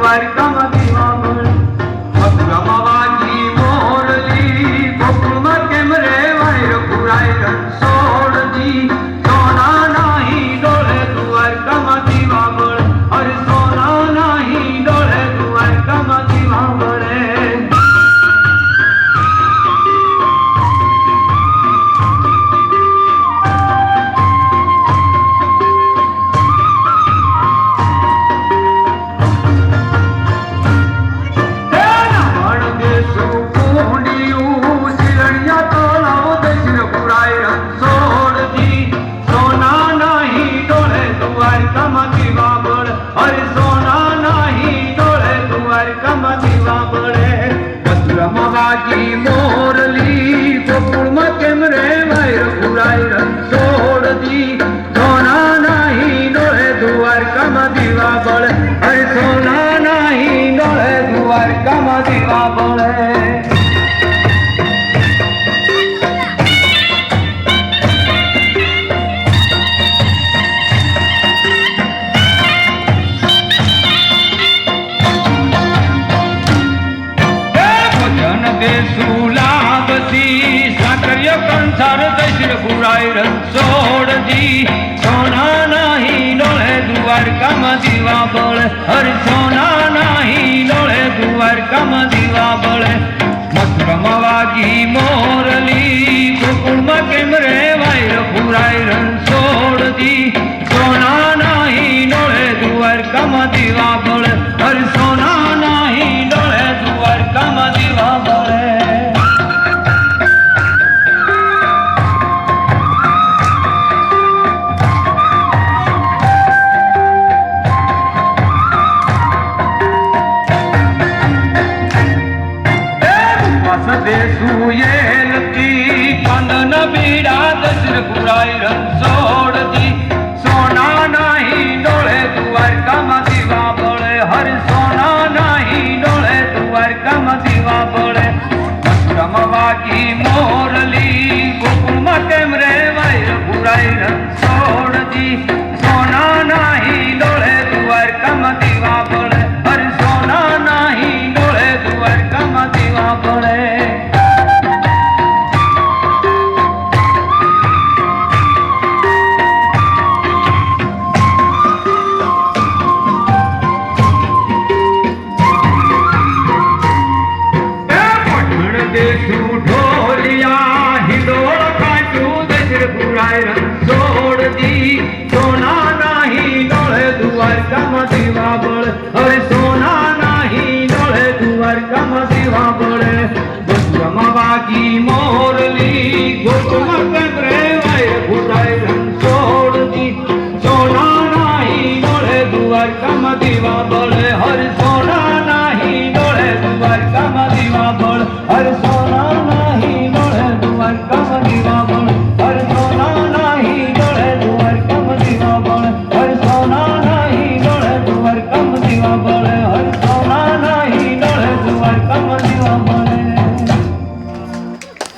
દ્વારકામાં દીવા બળે મથુરામાં મોરલી ગોકુળમાં કેમ રેવાય રઘુરાય રણછોડજી સોના નાહી ડોળે દ્વારકામાં દીવા બળે અરે સોના નાહી ડોળે દ્વારકામાં દીવા બળે મોરલી ગોકુળમાં કેમ રેવાય રઘુરાય રણછોડજી સોના નાહી ડોળે દ્વારકામાં દીવા બળે અરે સોના નાહી ડોળે દ્વારકામાં દીવા બળે કંસાર દૈશ રઘુરાય રણછોડજી સોના નાહી ડોળે દ્વારકામાં દીવા બળે હર સોના નાહી ડોળે દ્વારકામાં દીવા બળે મથુરામાં વાગી મોરલી ગોકુળમાં કેમ રેવાય રઘુરાય રણછોડજી સોના નાહી ડોળે દ્વારકામાં દીવા બળે હર સોના નાહી ડોળે દ્વારકામાં દીવા બળે દેસુએ